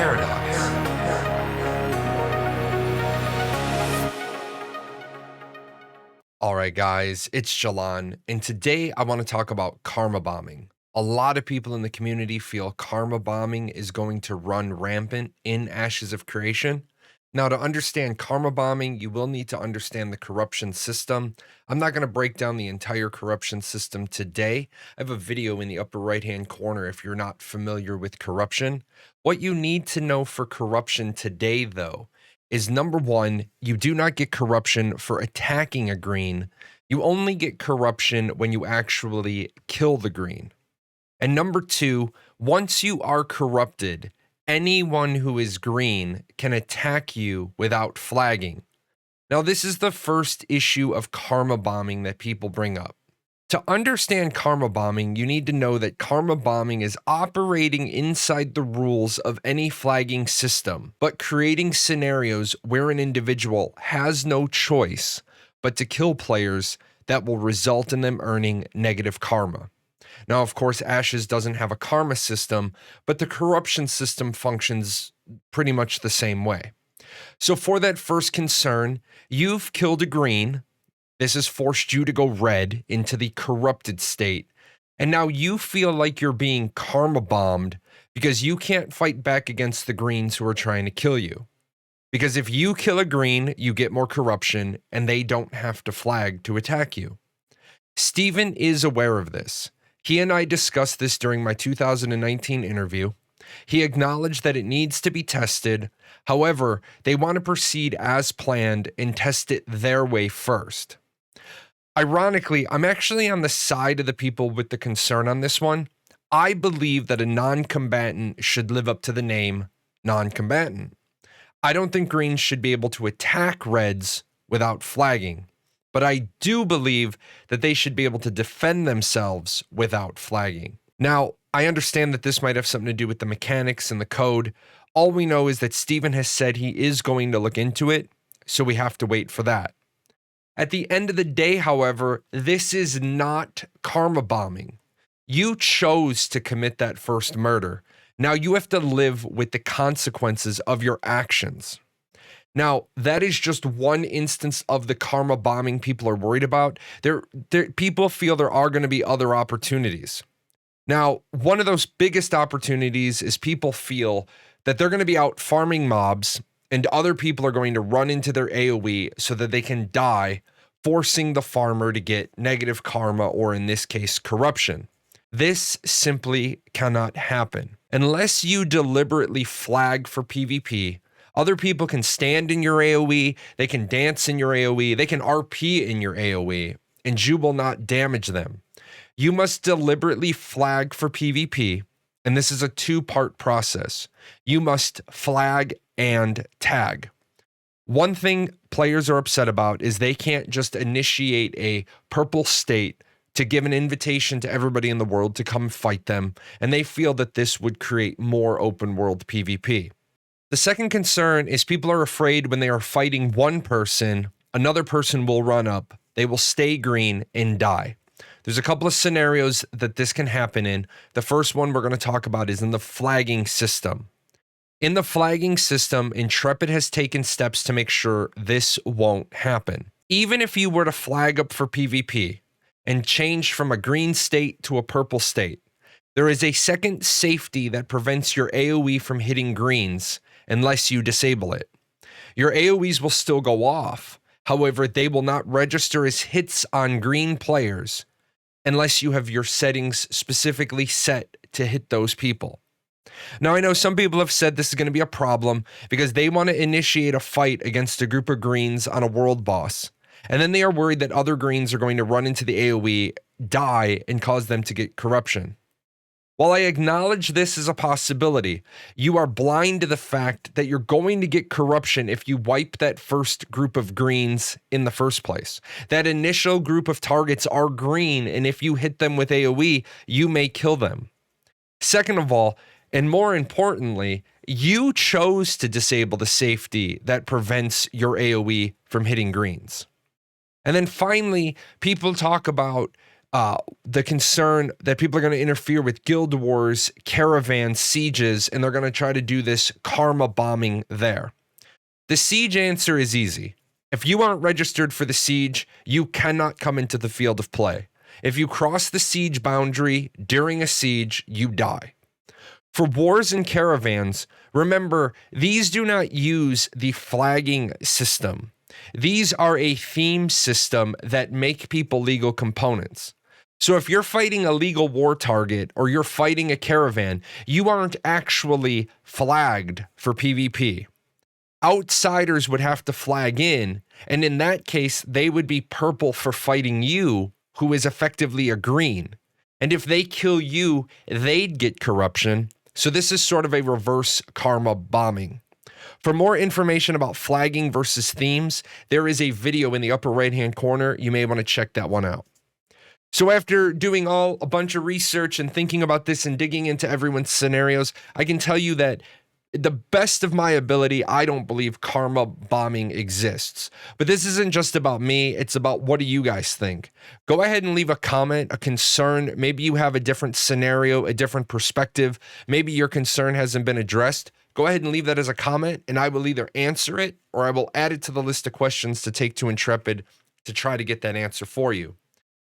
paradox. All right, guys, it's Jahlon, and today I want to talk about karma bombing. A lot of people in the community feel karma bombing is going to run rampant in Ashes of Creation. Now, to understand karma bombing, you will need to understand the corruption system. I'm not going to break down the entire corruption system today. I have a video in the upper right-hand corner if you're not familiar with corruption. What you need to know for corruption today, though, is number one, you do not get corruption for attacking a green. You only get corruption when you actually kill the green. And number two, once you are corrupted, anyone who is green can attack you without flagging. Now, this is the first issue of karma bombing that people bring up. To understand karma bombing, you need to know that karma bombing is operating inside the rules of any flagging system, but creating scenarios where an individual has no choice but to kill players that will result in them earning negative karma. Now, of course, Ashes doesn't have a karma system, but the corruption system functions pretty much the same way. So for that first concern, you've killed a green. This has forced you to go red into the corrupted state. And now you feel like you're being karma bombed because you can't fight back against the greens who are trying to kill you. Because if you kill a green, you get more corruption and they don't have to flag to attack you. Steven is aware of this. He and I discussed this during my 2019 interview. He acknowledged that it needs to be tested. However, they want to proceed as planned and test it their way first. Ironically, I'm actually on the side of the people with the concern on this one. I believe that a non-combatant should live up to the name non-combatant. I don't think greens should be able to attack reds without flagging, but I do believe that they should be able to defend themselves without flagging. Now, I understand that this might have something to do with the mechanics and the code. All we know is that Steven has said he is going to look into it, so we have to wait for that. At the end of the day, however, this is not karma bombing. You chose to commit that first murder. Now you have to live with the consequences of your actions. Now, that is just one instance of the karma bombing people are worried about. People feel there are going to be other opportunities. Now, one of those biggest opportunities is people feel that they're going to be out farming mobs and other people are going to run into their AoE so that they can die, forcing the farmer to get negative karma, or in this case, corruption. This simply cannot happen. Unless you deliberately flag for PvP, other people can stand in your AoE, they can dance in your AoE, they can RP in your AoE, and you will not damage them. You must deliberately flag for PvP, and this is a two-part process. You must flag and tag. One thing players are upset about is they can't just initiate a purple state to give an invitation to everybody in the world to come fight them, and they feel that this would create more open world PvP. The second concern is people are afraid when they are fighting one person, another person will run up, they will stay green and die. There's a couple of scenarios that this can happen in. The first one we're going to talk about is in the flagging system. In the flagging system, Intrepid has taken steps to make sure this won't happen. Even if you were to flag up for PvP and change from a green state to a purple state, there is a second safety that prevents your AoE from hitting greens unless you disable it. Your AoEs will still go off. However, they will not register as hits on green players unless you have your settings specifically set to hit those people. Now, I know some people have said this is going to be a problem because they want to initiate a fight against a group of greens on a world boss, and then they are worried that other greens are going to run into the AoE, die, and cause them to get corruption. While I acknowledge this is a possibility, you are blind to the fact that you're going to get corruption if you wipe that first group of greens in the first place. That initial group of targets are green, and if you hit them with AoE, you may kill them. Second of all, and more importantly, you chose to disable the safety that prevents your AoE from hitting greens. And then finally, people talk about the concern that people are going to interfere with guild wars, caravans, sieges, and they're going to try to do this karma bombing there. The siege answer is easy. If you aren't registered for the siege, you cannot come into the field of play. If you cross the siege boundary during a siege, you die. For wars and caravans, remember, these do not use the flagging system. These are a theme system that make people legal components. So if you're fighting a legal war target or you're fighting a caravan, you aren't actually flagged for PvP. Outsiders would have to flag in, and in that case, they would be purple for fighting you, who is effectively a green. And if they kill you, they'd get corruption. So this is sort of a reverse karma bombing. For more information about flagging versus themes, there is a video in the upper right-hand corner. You may want to check that one out. So after doing a bunch of research and thinking about this and digging into everyone's scenarios, I can tell you that the best of my ability, I don't believe karma bombing exists. But this isn't just about me. It's about what do you guys think? Go ahead and leave a comment, a concern. Maybe you have a different scenario, a different perspective. Maybe your concern hasn't been addressed. Go ahead and leave that as a comment, and I will either answer it or I will add it to the list of questions to take to Intrepid to try to get that answer for you.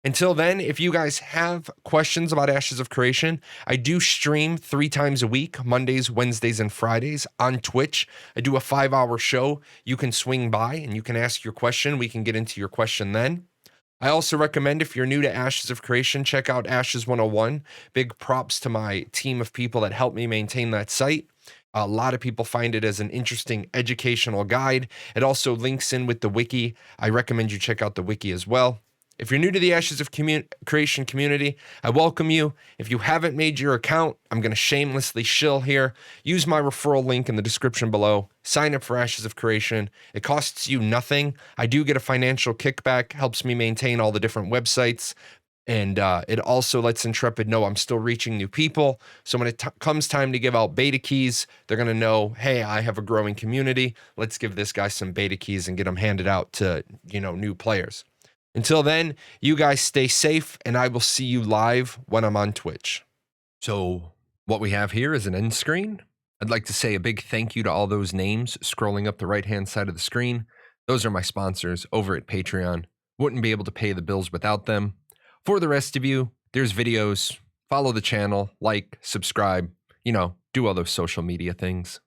Until then, if you guys have questions about Ashes of Creation, I do stream 3 times a week, Mondays, Wednesdays, and Fridays on Twitch. I do a 5-hour show. You can swing by and you can ask your question. We can get into your question then. I also recommend, if you're new to Ashes of Creation, check out Ashes 101. Big props to my team of people that help me maintain that site. A lot of people find it as an interesting educational guide. It also links in with the wiki. I recommend you check out the wiki as well. If you're new to the Ashes of Creation community, I welcome you. If you haven't made your account, I'm going to shamelessly shill here. Use my referral link in the description below. Sign up for Ashes of Creation. It costs you nothing. I do get a financial kickback, helps me maintain all the different websites. And it also lets Intrepid know I'm still reaching new people. So when it comes time to give out beta keys, they're going to know, hey, I have a growing community. Let's give this guy some beta keys and get them handed out to, new players. Until then, you guys stay safe, and I will see you live when I'm on Twitch. So what we have here is an end screen. I'd like to say a big thank you to all those names scrolling up the right-hand side of the screen. Those are my sponsors over at Patreon. Wouldn't be able to pay the bills without them. For the rest of you, there's videos. Follow the channel, like, subscribe, do all those social media things.